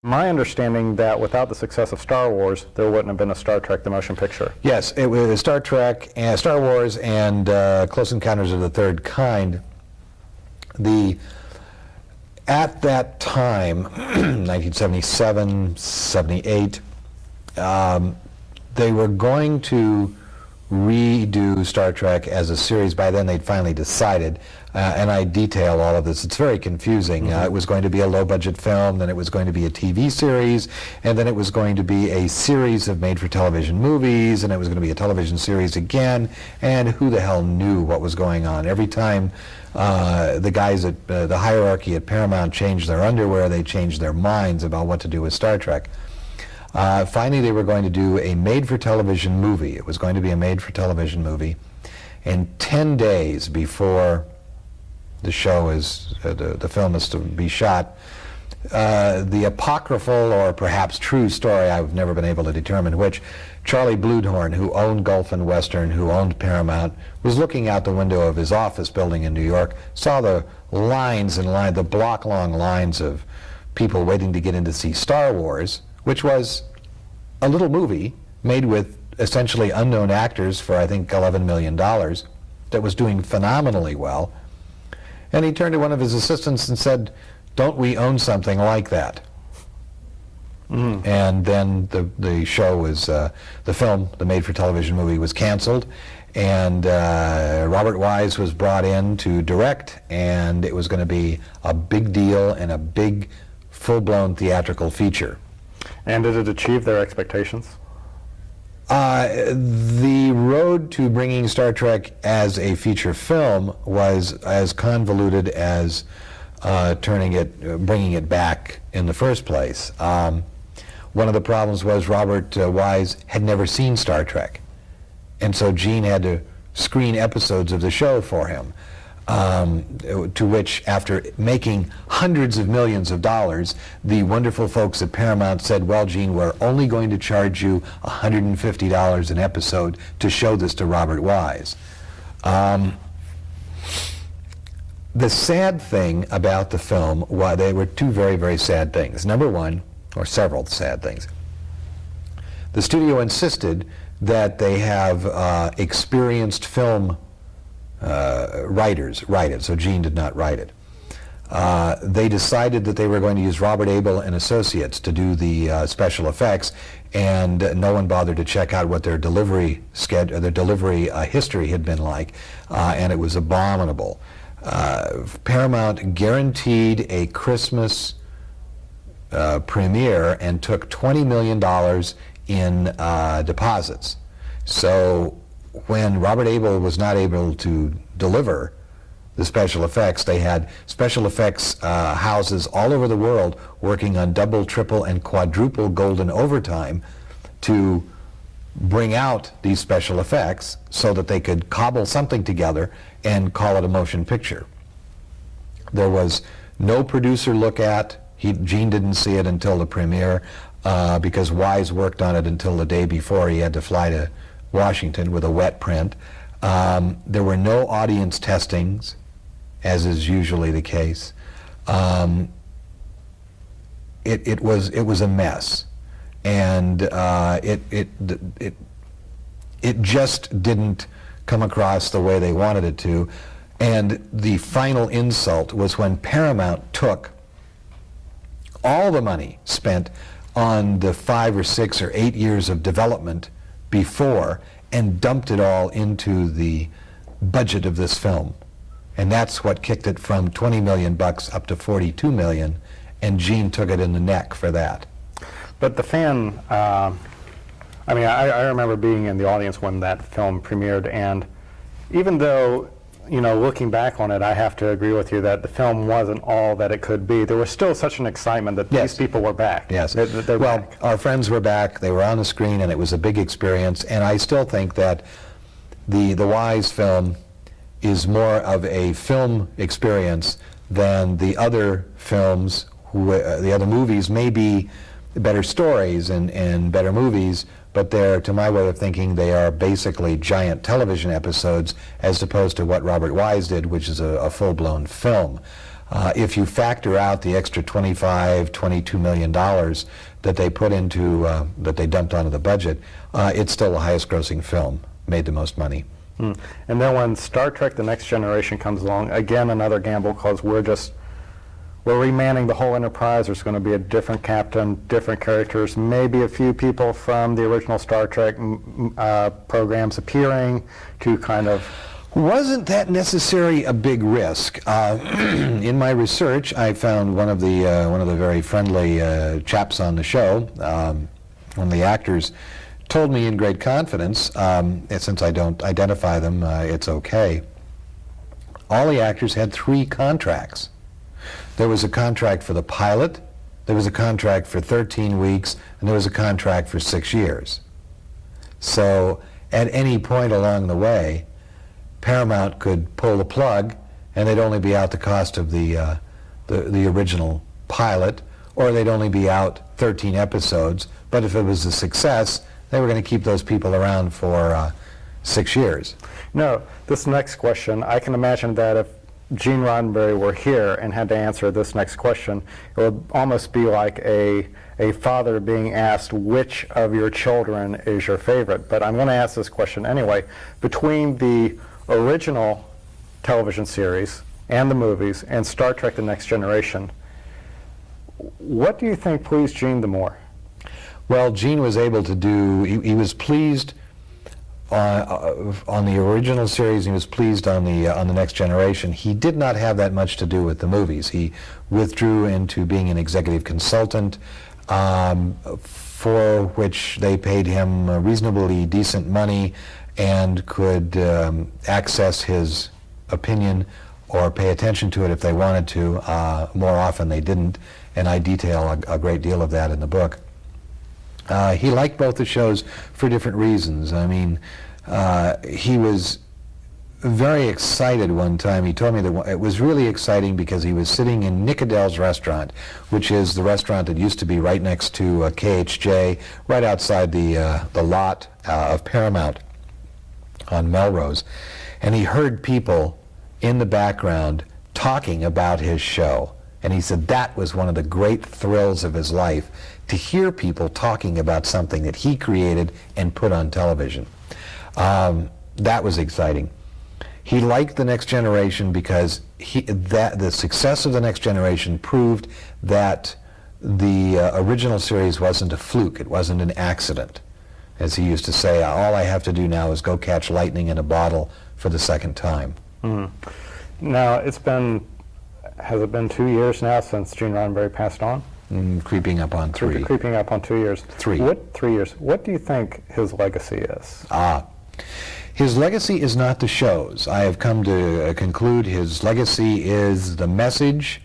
My understanding that without the success of Star Wars, there wouldn't have been a Star Trek: The Motion Picture. Yes, it was Star Trek, and Star Wars, and Close Encounters of the Third Kind. At that time, 1977, 78, they were going to redo Star Trek as a series. By then they'd finally decided, and I detail all of this. It's very confusing. It was going to be a low-budget film, then it was going to be a TV series, and then it was going to be a series of made-for-television movies, and it was going to be a television series again, and who the hell knew what was going on? Every time the guys at the hierarchy at Paramount changed their underwear, they changed their minds about what to do with Star Trek. Finally, they were going to do a made-for-television movie. It was going to be a made-for-television movie. And 10 days before the show is, the film is to be shot, the apocryphal or perhaps true story, I've never been able to determine which, Charlie Bluhdorn, who owned Gulf and Western, who owned Paramount, was looking out the window of his office building in New York, saw the lines and the block-long lines of people waiting to get in to see Star Wars, which was a little movie made with essentially unknown actors for, I think, $11 million that was doing phenomenally well. And he turned to one of his assistants and said, "Don't we own something like that?" And then the show was, the film, the made-for-television movie, was canceled, and Robert Wise was brought in to direct, and it was going to be a big deal and a big, full-blown theatrical feature. And did it achieve their expectations? The road to bringing Star Trek as a feature film was as convoluted as bringing it back in the first place. One of the problems was Robert Wise had never seen Star Trek, and so Gene had to screen episodes of the show for him. To which, after making hundreds of millions of dollars, the wonderful folks at Paramount said, "Well, Gene, we're only going to charge you $150 an episode to show this to Robert Wise." The sad thing about the film, well, there were two very, very sad things. Number one, or several sad things, the studio insisted that they have experienced film writers write it, so Gene did not write it. They decided that they were going to use Robert Abel and Associates to do the special effects, and no one bothered to check out what their delivery history had been like, and it was abominable. Paramount guaranteed a Christmas premiere and took $20 million in deposits. So when Robert Abel was not able to deliver the special effects, they had special effects houses all over the world working on double, triple, and quadruple golden overtime to bring out these special effects so that they could cobble something together and call it a motion picture. There was no producer look at. Gene didn't see it until the premiere because Wise worked on it until the day before he had to fly to Washington with a wet print. There were no audience testings, as is usually the case. It was a mess, and it just didn't come across the way they wanted it to. And the final insult was when Paramount took all the money spent on the 5 or 6 or 8 years of development before and dumped it all into the budget of this film. And that's what kicked it from $20 million up to $42 million, and Gene took it in the neck for that. But the fan, I remember being in the audience when that film premiered, and even though, looking back on it, I have to agree with you that the film wasn't all that it could be. There was still such an excitement that these people were back. Yes. They're well, back. Our friends were back. They were on the screen, and it was a big experience. And I still think that the Wise film is more of a film experience than the other films. The other movies may be better stories and better movies, but they're, to my way of thinking, they are basically giant television episodes as opposed to what Robert Wise did, which is a full-blown film. If you factor out the extra $22 million that they put into, that they dumped onto the budget, it's still the highest grossing film, made the most money. And then when Star Trek The Next Generation comes along, again another gamble, because we're remanning the whole Enterprise. There's going to be a different captain, different characters, maybe a few people from the original Star Trek programs appearing to kind of... Wasn't that necessarily a big risk? In my research, I found one of the very friendly chaps on the show, one of the actors, told me in great confidence, and since I don't identify them, it's okay. All the actors had 3 contracts. There was a contract for the pilot, there was a contract for 13 weeks, and there was a contract for 6 years. So at any point along the way, Paramount could pull the plug, and they'd only be out the cost of the original pilot, or they'd only be out 13 episodes. But if it was a success, they were going to keep those people around for 6 years. No, this next question, I can imagine that if Gene Roddenberry were here and had to answer this next question, it would almost be like a father being asked which of your children is your favorite. But I'm going to ask this question anyway. Between the original television series and the movies and Star Trek The Next Generation, what do you think pleased Gene the more? Well, Gene was able to do, he was pleased on the original series, he was pleased on the Next Generation. He did not have that much to do with the movies. He withdrew into being an executive consultant, for which they paid him reasonably decent money and could access his opinion or pay attention to it if they wanted to. More often they didn't, and I detail a great deal of that in the book. He liked both the shows for different reasons. I mean, he was very excited one time. He told me that it was really exciting because he was sitting in Nick Adele's restaurant, which is the restaurant that used to be right next to KHJ, right outside the lot of Paramount on Melrose. And he heard people in the background talking about his show. And he said that was one of the great thrills of his life, to hear people talking about something that he created and put on television. That was exciting. He liked The Next Generation because the success of The Next Generation proved that the original series wasn't a fluke, it wasn't an accident. As he used to say, all I have to do now is go catch lightning in a bottle for the second time. Now, has it been 2 years now since Gene Roddenberry passed on? Creeping up on 3. Creeping up on 2 years. 3. 3 years. What do you think his legacy is? His legacy is not the shows. I have come to conclude his legacy is the message,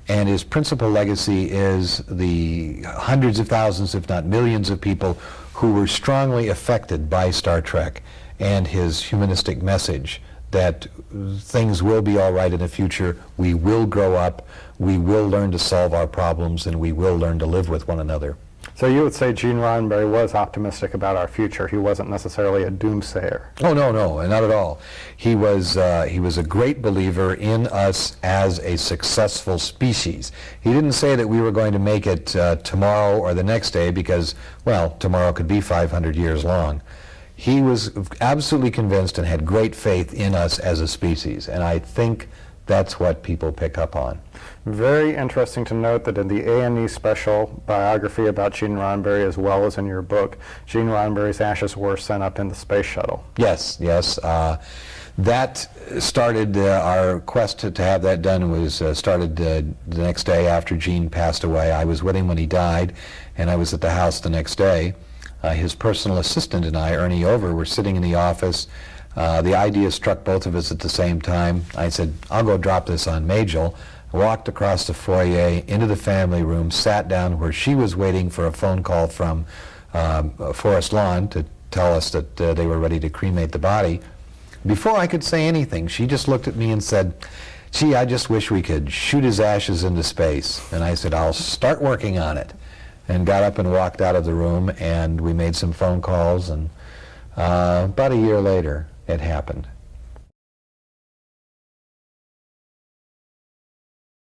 and his principal legacy is the hundreds of thousands, if not millions of people who were strongly affected by Star Trek and his humanistic message that things will be all right in the future, we will grow up, we will learn to solve our problems, and we will learn to live with one another. So you would say Gene Roddenberry was optimistic about our future. He wasn't necessarily a doomsayer. Oh, no, not at all. He was a great believer in us as a successful species. He didn't say that we were going to make it tomorrow or the next day because, well, tomorrow could be 500 years long. He was absolutely convinced and had great faith in us as a species, and I think that's what people pick up on. Very interesting to note that in the A&E special biography about Gene Roddenberry, as well as in your book, Gene Roddenberry's ashes were sent up in the space shuttle. Yes. That started, our quest to have that done was started the next day after Gene passed away. I was with him when he died, and I was at the house the next day. His personal assistant and I, Ernie Over, were sitting in the office. The idea struck both of us at the same time. I said, I'll go drop this on Majel. I walked across the foyer into the family room, sat down where she was waiting for a phone call from Forest Lawn to tell us that they were ready to cremate the body. Before I could say anything, she just looked at me and said, gee, I just wish we could shoot his ashes into space. And I said, I'll start working on it. And got up and walked out of the room, and we made some phone calls, and about a year later, it happened.